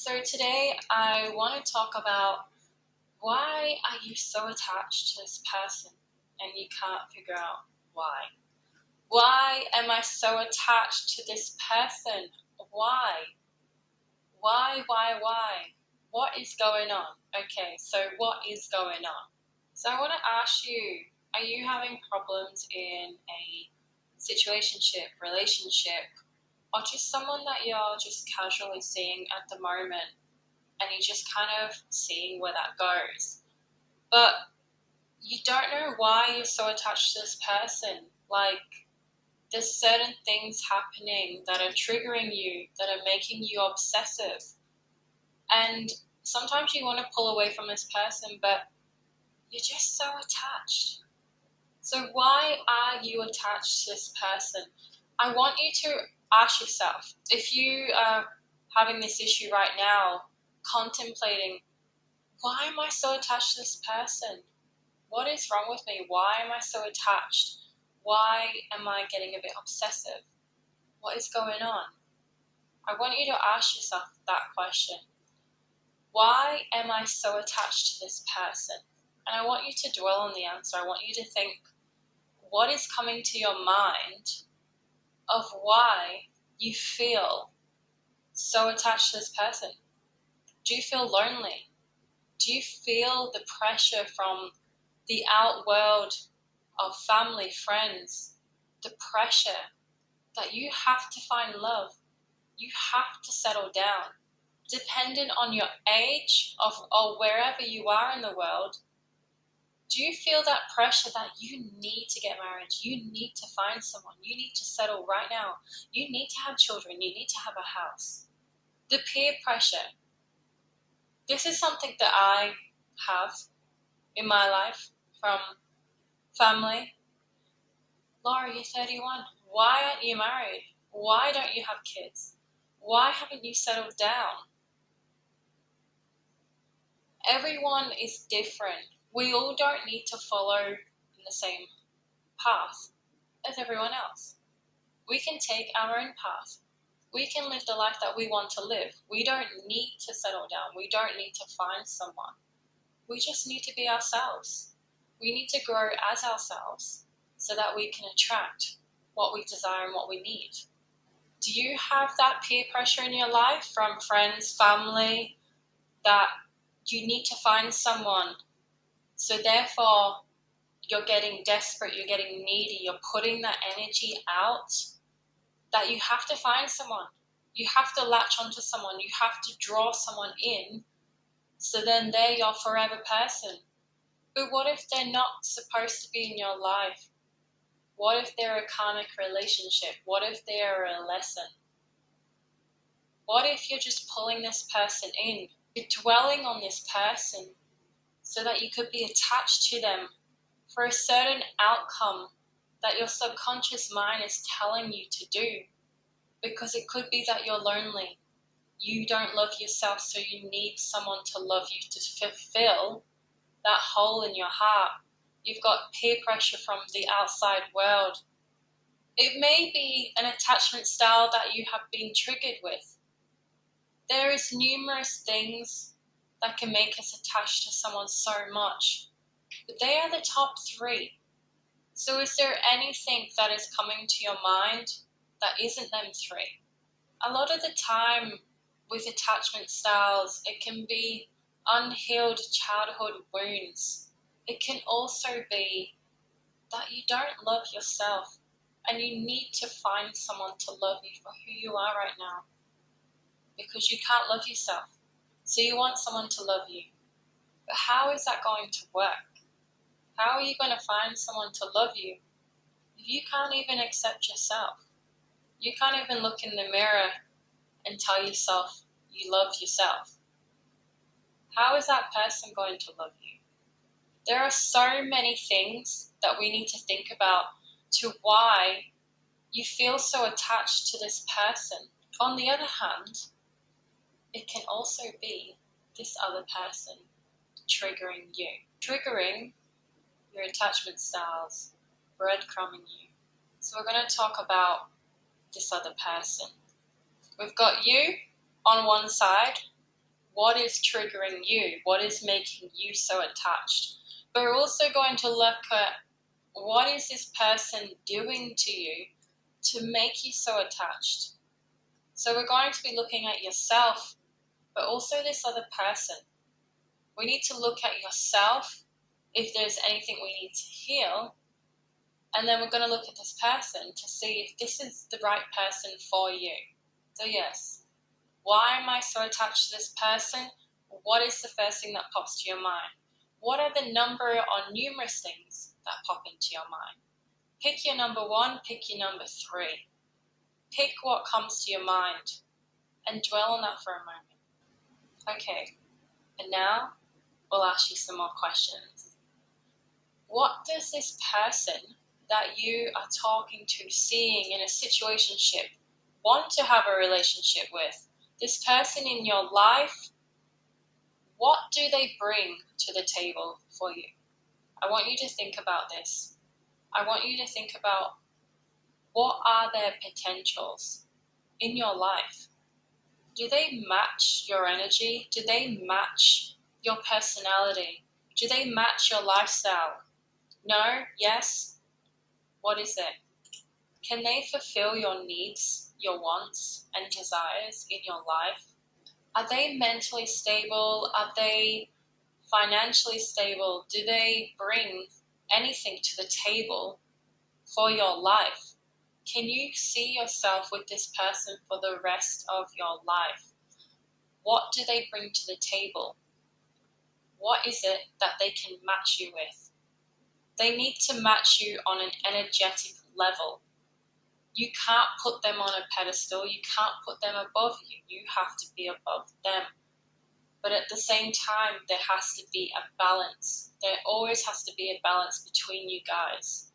So today I want to talk about why are you so attached to this person and you can't figure out why. Why am I so attached to this person? Why? Why? What is going on? Okay, so what is going on? So I want to ask you, are you having problems in a situationship, relationship, or just someone that you're just casually seeing at the moment? And you're just kind of seeing where that goes. But you don't know why you're so attached to this person. Like, there's certain things happening that are triggering you, that are making you obsessive. And sometimes you want to pull away from this person, but you're just so attached. So why are you attached to this person? I want you to ask yourself, if you are having this issue right now, contemplating, why am I so attached to this person? What is wrong with me? Why am I so attached? Why am I getting a bit obsessive? What is going on? I want you to ask yourself that question. Why am I so attached to this person? And I want you to dwell on the answer. I want you to think, what is coming to your mind of why you feel so attached to this person? Do you feel lonely? Do you feel the pressure from the out world of family, friends, the pressure that you have to find love, you have to settle down? Dependent on your age or wherever you are in the world, do you feel that pressure that you need to get married, you need to find someone, you need to settle right now, you need to have children, you need to have a house? The peer pressure. This is something that I have in my life from family. Laura, you're 31. Why aren't you married? Why don't you have kids? Why haven't you settled down? Everyone is different. We all don't need to follow in the same path as everyone else. We can take our own path. We can live the life that we want to live. We don't need to settle down. We don't need to find someone. We just need to be ourselves. We need to grow as ourselves so that we can attract what we desire and what we need. Do you have that peer pressure in your life from friends, family, that you need to find someone, so therefore you're getting desperate, you're getting needy, you're putting that energy out, that you have to find someone, you have to latch onto someone, you have to draw someone in, so then they're your forever person? But what if they're not supposed to be in your life? What if they're a karmic relationship? What if they're a lesson? What if you're just pulling this person in? You're dwelling on this person so that you could be attached to them for a certain outcome that your subconscious mind is telling you to do. Because it could be that you're lonely. You don't love yourself, so you need someone to love you to fulfill that hole in your heart. You've got peer pressure from the outside world. It may be an attachment style that you have been triggered with. There is numerous things that can make us attached to someone so much, but they are the top 3. So is there anything that is coming to your mind that isn't them 3? A lot of the time with attachment styles, it can be unhealed childhood wounds. It can also be that you don't love yourself and you need to find someone to love you for who you are right now, because you can't love yourself. So you want someone to love you. But how is that going to work? How are you going to find someone to love you if you can't even accept yourself? You can't even look in the mirror and tell yourself you love yourself. How is that person going to love you? There are so many things that we need to think about to why you feel so attached to this person. On the other hand, it can also be this other person triggering you, triggering your attachment styles, breadcrumbing you. So we're going to talk about this other person. We've got you on one side, what is triggering you, what is making you so attached. But we're also going to look at what is this person doing to you to make you so attached. So we're going to be looking at yourself, but also this other person. We need to look at yourself, if there's anything we need to heal, and then we're going to look at this person to see if this is the right person for you. So yes, why am I so attached to this person? What is the first thing that pops to your mind? What are the number or numerous things that pop into your mind? Pick your number one, pick your number three. Pick what comes to your mind and dwell on that for a moment. Okay, and now we'll ask you some more questions. What does this person that you are talking to, seeing in a situationship, want to have a relationship with? This person in your life, what do they bring to the table for you? I want you to think about this. I want you to think about what are their potentials in your life. Do they match your energy? Do they match your personality? Do they match your lifestyle? No? Yes? What is it? Can they fulfill your needs, your wants, and desires in your life? Are they mentally stable? Are they financially stable? Do they bring anything to the table for your life? Can you see yourself with this person for the rest of your life? What do they bring to the table? What is it that they can match you with? They need to match you on an energetic level. You can't put them on a pedestal. You can't put them above you. You have to be above them. But at the same time, there has to be a balance. There always has to be a balance between you guys.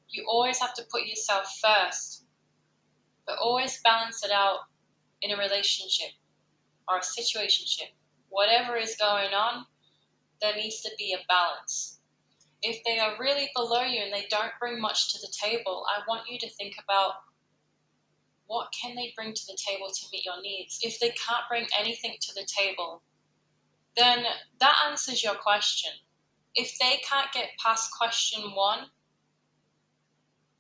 You always have to put yourself first, but always balance it out in a relationship or a situationship. Whatever is going on, there needs to be a balance. If they are really below you and they don't bring much to the table, I want you to think about what can they bring to the table to meet your needs. If they can't bring anything to the table, then that answers your question. If they can't get past question one,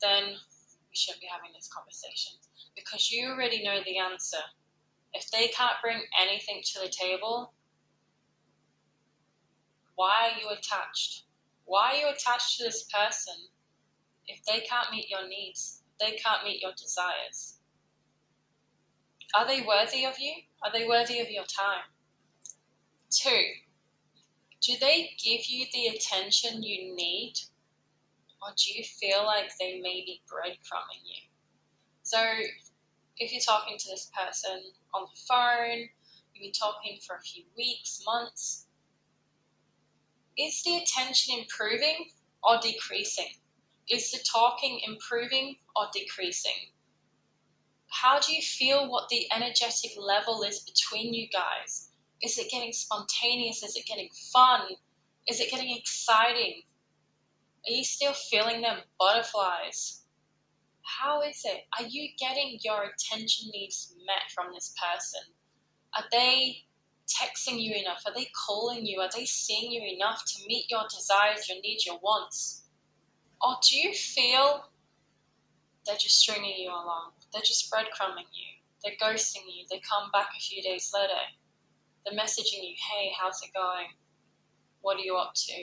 then we shouldn't be having this conversation, because you already know the answer. If they can't bring anything to the table, why are you attached? Why are you attached to this person if they can't meet your needs, if they can't meet your desires? Are they worthy of you? Are they worthy of your time? 2, do they give you the attention you need, or do you feel like they may be breadcrumbing you? So if you're talking to this person on the phone, you've been talking for a few weeks, months, is the attention improving or decreasing? Is the talking improving or decreasing? How do you feel what the energetic level is between you guys? Is it getting spontaneous? Is it getting fun? Is it getting exciting? Are you still feeling them butterflies? How is it? Are you getting your attention needs met from this person? Are they texting you enough? Are they calling you? Are they seeing you enough to meet your desires, your needs, your wants? Or do you feel they're just stringing you along? They're just breadcrumbing you. They're ghosting you. They come back a few days later. They're messaging you, hey, how's it going? What are you up to?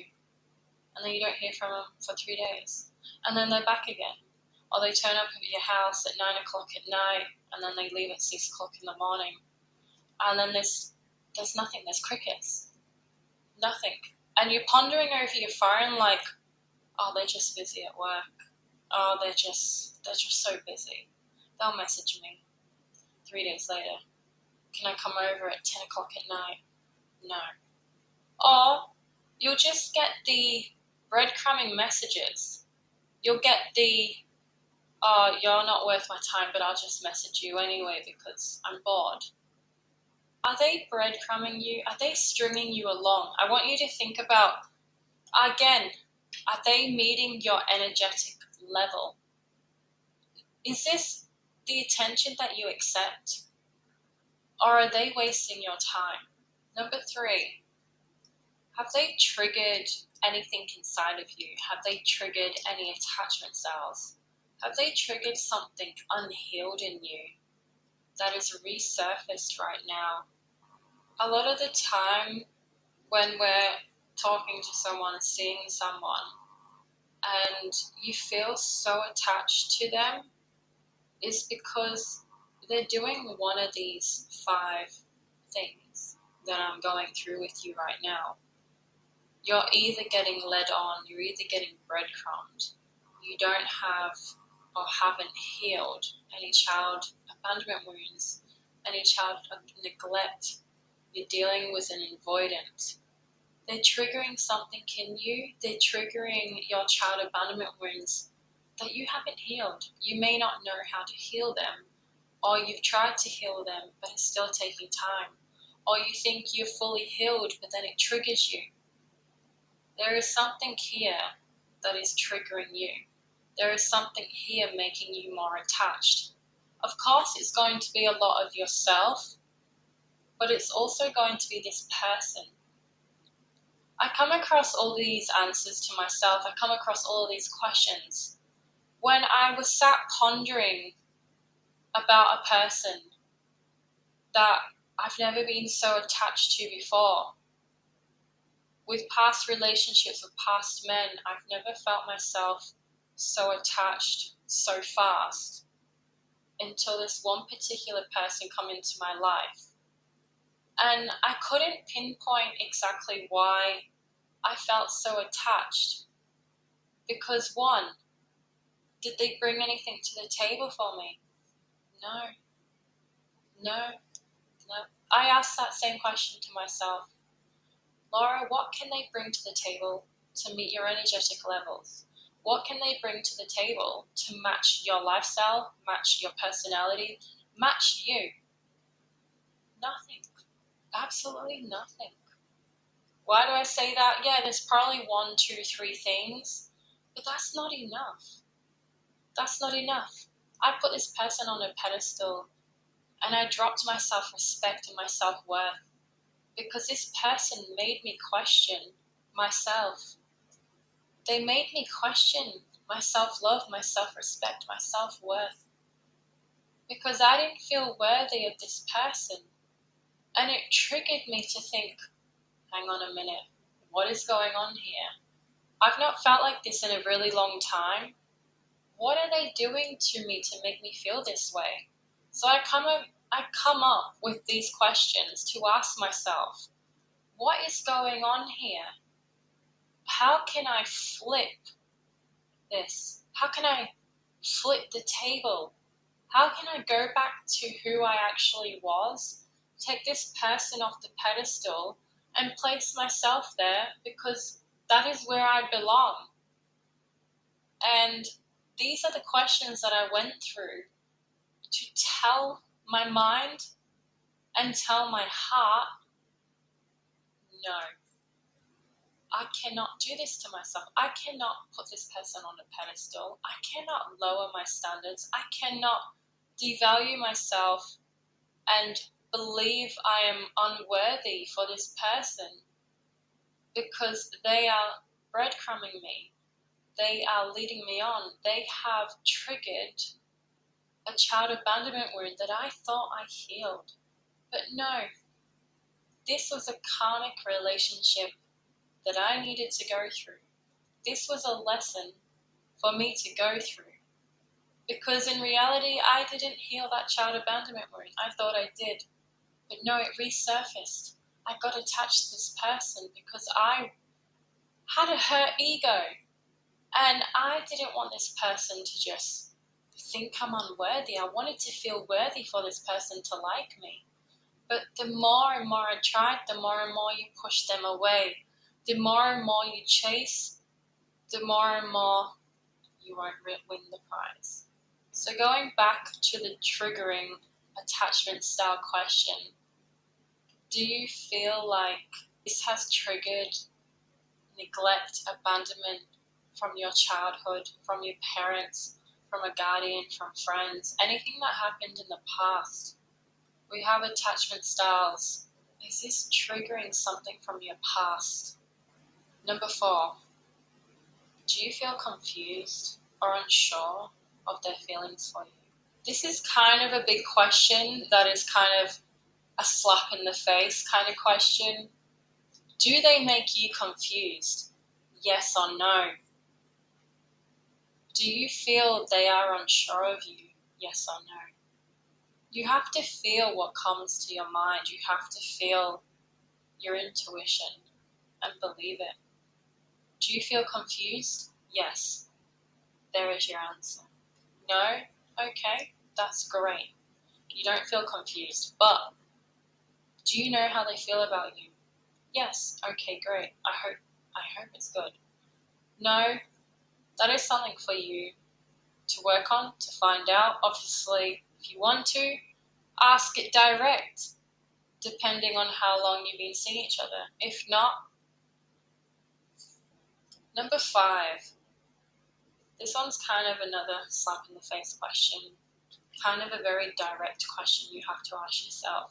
And then you don't hear from them for 3 days. And then they're back again. Or they turn up at your house at 9 o'clock at night, and then they leave at 6 o'clock in the morning. And then there's nothing. There's crickets. Nothing. And you're pondering over your phone like, oh, they're just busy at work. Oh, they're just so busy. They'll message me 3 days later. Can I come over at 10 o'clock at night? No. Or you'll just get the breadcrumbing messages. You'll get the, oh, you're not worth my time, but I'll just message you anyway because I'm bored. Are they breadcrumbing you? Are they stringing you along? I want you to think about, again, are they meeting your energetic level? Is this the attention that you accept? Or are they wasting your time? Number 3, have they triggered anything inside of you? Have they triggered any attachment styles? Have they triggered something unhealed in you that is resurfaced right now? A lot of the time when we're talking to someone, seeing someone, and you feel so attached to them, is because they're doing one of these 5 things that I'm going through with you right now. You're either getting led on, you're either getting breadcrumbed, you don't have or haven't healed any child abandonment wounds, any child neglect, you're dealing with an avoidant. They're triggering something in you, they're triggering your child abandonment wounds that you haven't healed. You may not know how to heal them, or you've tried to heal them, but it's still taking time. Or you think you're fully healed, but then it triggers you. There is something here that is triggering you. There is something here making you more attached. Of course, it's going to be a lot of yourself, but it's also going to be this person. I come across all these answers to myself. I come across all of these questions when I was sat pondering about a person that I've never been so attached to before. With past relationships with past men, I've never felt myself so attached so fast until this one particular person come into my life. And I couldn't pinpoint exactly why I felt so attached. Because 1, did they bring anything to the table for me? No. I asked that same question to myself. Laura, what can they bring to the table to meet your energetic levels? What can they bring to the table to match your lifestyle, match your personality, match you? Nothing. Absolutely nothing. Why do I say that? Yeah, there's probably 1, 2, 3 things, but that's not enough. That's not enough. I put this person on a pedestal and I dropped my self-respect and my self-worth because this person made me question myself. They made me question my self-love, my self-respect, my self-worth, because I didn't feel worthy of this person. And it triggered me to think, hang on a minute, what is going on here? I've not felt like this in a really long time. What are they doing to me to make me feel this way? So I come up with these questions to ask myself, what is going on here? How can I flip this? How can I flip the table? How can I go back to who I actually was, take this person off the pedestal and place myself there because that is where I belong? And these are the questions that I went through to tell my mind and tell my heart, no, I cannot do this to myself. I cannot put this person on a pedestal. I cannot lower my standards. I cannot devalue myself and believe I am unworthy for this person because they are breadcrumbing me. They are leading me on. They have triggered a child abandonment wound that I thought I healed. But no, this was a karmic relationship that I needed to go through. This was a lesson for me to go through. Because in reality, I didn't heal that child abandonment wound. I thought I did. But no, it resurfaced. I got attached to this person because I had a hurt ego. And I didn't want this person to just think I'm unworthy. I wanted to feel worthy for this person to like me. But the more and more I tried, the more and more you push them away. The more and more you chase, the more and more you won't win the prize. So going back to the triggering attachment style question, do you feel like this has triggered neglect, abandonment from your childhood, from your parents, from a guardian, from friends, anything that happened in the past? We have attachment styles Is this triggering something from your past? Number 4, do you feel confused or unsure of their feelings for you? This is kind of a big question that is kind of a slap in the face kind of question. Do they make you confused? Yes or no? Do you feel they are unsure of you? Yes or no? You have to feel what comes to your mind. You have to feel your intuition and believe it. Do you feel confused? Yes. There is your answer. No? Okay, that's great. You don't feel confused, but do you know how they feel about you? Yes. Okay, great. I hope it's good. No, that is something for you to work on, to find out. Obviously, if you want to, ask it direct, depending on how long you've been seeing each other. If not, number 5. This one's kind of another slap in the face question, kind of a very direct question you have to ask yourself.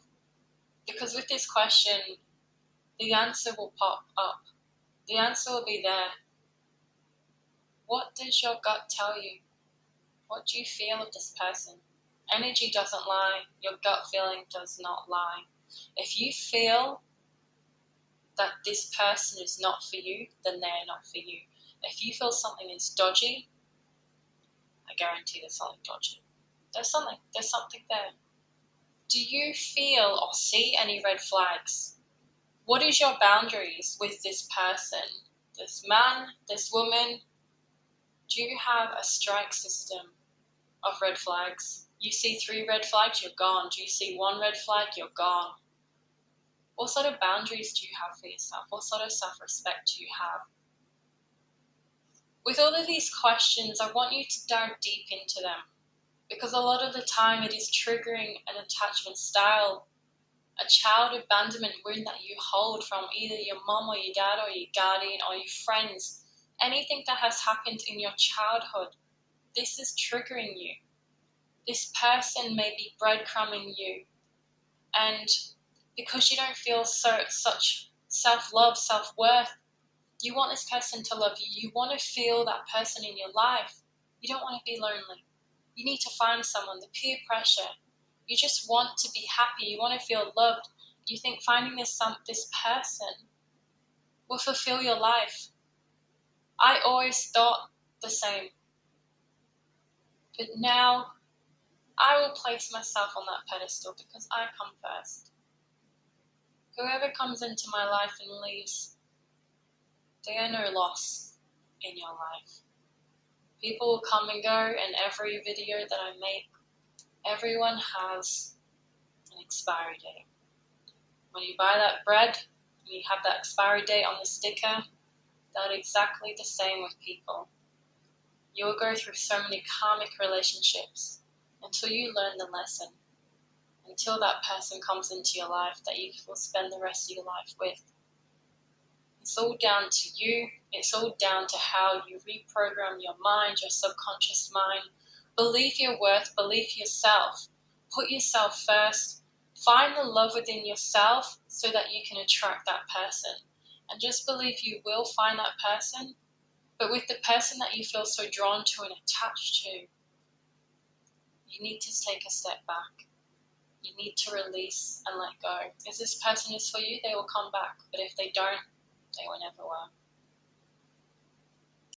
Because with this question, the answer will pop up. The answer will be there. What does your gut tell you? What do you feel of this person? Energy doesn't lie. Your gut feeling does not lie. If you feel that this person is not for you, then they're not for you. If you feel something is dodgy, I guarantee there's something dodgy. There's something there. Do you feel or see any red flags? What is your boundaries with this person? This man, this woman? Do you have a strike system of red flags? You see 3 red flags, you're gone. Do you see 1 red flag, you're gone. What sort of boundaries do you have for yourself? What sort of self-respect do you have? With all of these questions, I want you to dive deep into them, because a lot of the time it is triggering an attachment style, a child abandonment wound that you hold from either your mom or your dad or your guardian or your friends, anything that has happened in your childhood. This is triggering you. This person may be breadcrumbing you, and because you don't feel such self-love, self-worth, you want this person to love you. You want to feel that person in your life. You don't want to be lonely. You need to find someone, the peer pressure. You just want to be happy. You want to feel loved. You think finding this person will fulfill your life. I always thought the same. But now I will place myself on that pedestal because I come first. Whoever comes into my life and leaves, they are no loss in your life. People will come and go, and every video that I make, everyone has an expiry date. When you buy that bread, you have that expiry date on the sticker. That's exactly the same with people. You will go through so many karmic relationships until you learn the lesson, until that person comes into your life that you will spend the rest of your life with. It's all down to you. It's all down to how you reprogram your mind, your subconscious mind. Believe your worth, believe yourself. Put yourself first. Find the love within yourself so that you can attract that person. And just believe you will find that person, but with the person that you feel so drawn to and attached to, you need to take a step back. You need to release and let go. If this person is for you, they will come back. But if they don't, they will never will.